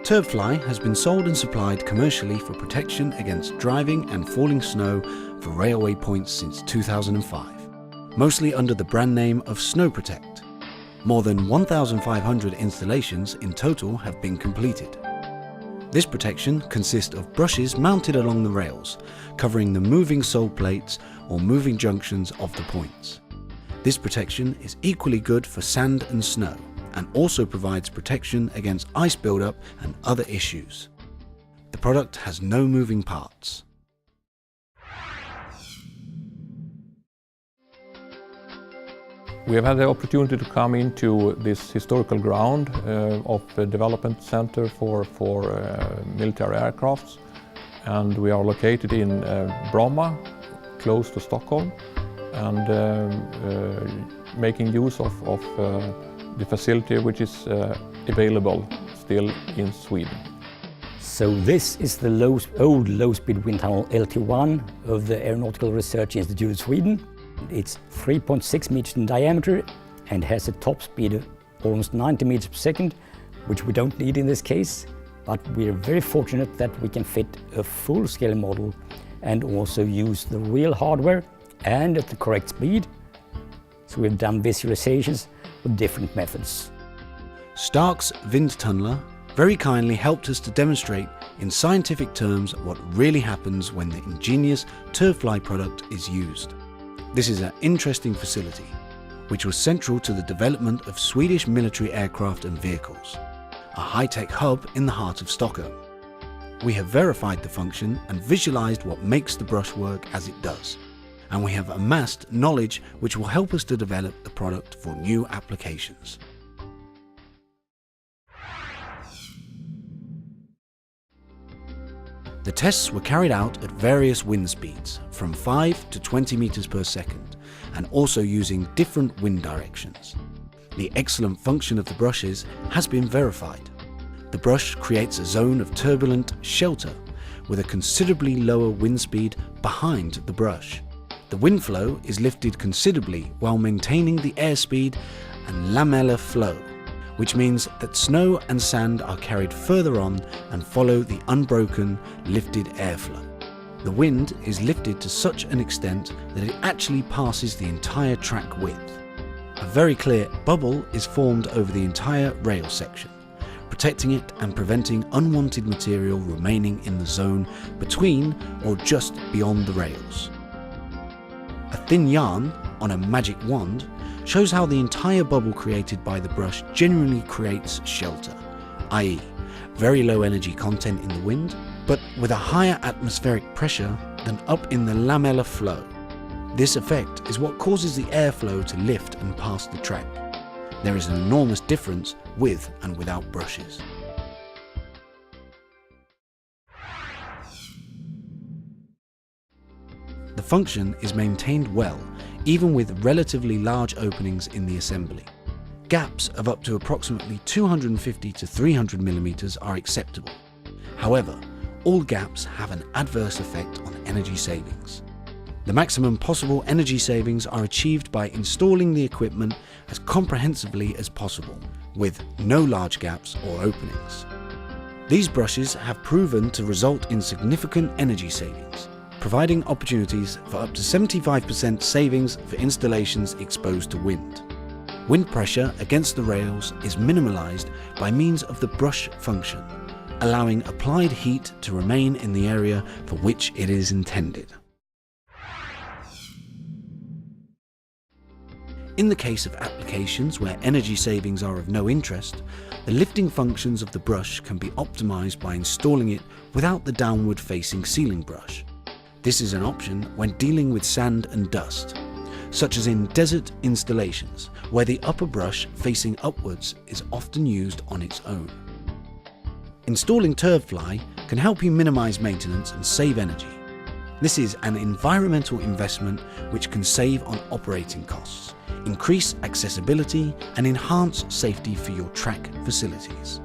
Turfly has been sold and supplied commercially for protection against driving and falling snow for railway points since 2005, mostly under the brand name of Snow Protect. More than 1,500 installations in total have been completed. This protection consists of brushes mounted along the rails, covering the moving sole plates or moving junctions of the points. This protection is equally good for sand and snow, and also provides protection against ice buildup and other issues. The product has no moving parts. We have had the opportunity to come into this historical ground of the development center for military aircrafts, and we are located in Bromma, close to Stockholm, and making use of the facility which is available still in Sweden. So this is the old low-speed wind tunnel LT1 of the Aeronautical Research Institute of Sweden. It's 3.6 meters in diameter and has a top speed of almost 90 meters per second, which we don't need in this case, but we're very fortunate that we can fit a full-scale model and also use the real hardware and at the correct speed. So we've done visualizations with different methods. Stark's Vindtunnel very kindly helped us to demonstrate in scientific terms what really happens when the ingenious Turfly product is used. This is an interesting facility, which was central to the development of Swedish military aircraft and vehicles, a high-tech hub in the heart of Stockholm. We have verified the function and visualized what makes the brush work as it does, and we have amassed knowledge which will help us to develop the product for new applications. The tests were carried out at various wind speeds, from 5 to 20 meters per second, and also using different wind directions. The excellent function of the brushes has been verified. The brush creates a zone of turbulent shelter with a considerably lower wind speed behind the brush. The wind flow is lifted considerably while maintaining the airspeed and lamellar flow, which means that snow and sand are carried further on and follow the unbroken, lifted airflow. The wind is lifted to such an extent that it actually passes the entire track width. A very clear bubble is formed over the entire rail section, protecting it and preventing unwanted material remaining in the zone between or just beyond the rails. A thin yarn on a magic wand shows how the entire bubble created by the brush generally creates shelter, i.e. very low energy content in the wind, but with a higher atmospheric pressure than up in the lamellar flow. This effect is what causes the airflow to lift and pass the track. There is an enormous difference with and without brushes. The function is maintained well, even with relatively large openings in the assembly. Gaps of up to approximately 250 to 300 millimeters are acceptable. However, all gaps have an adverse effect on energy savings. The maximum possible energy savings are achieved by installing the equipment as comprehensively as possible, with no large gaps or openings. These brushes have proven to result in significant energy savings, providing opportunities for up to 75% savings for installations exposed to wind. Wind pressure against the rails is minimalized by means of the brush function, allowing applied heat to remain in the area for which it is intended. In the case of applications where energy savings are of no interest, the lifting functions of the brush can be optimized by installing it without the downward facing sealing brush. This is an option when dealing with sand and dust, such as in desert installations, where the upper brush facing upwards is often used on its own. Installing Turfly can help you minimize maintenance and save energy. This is an environmental investment which can save on operating costs, increase accessibility, and enhance safety for your track facilities.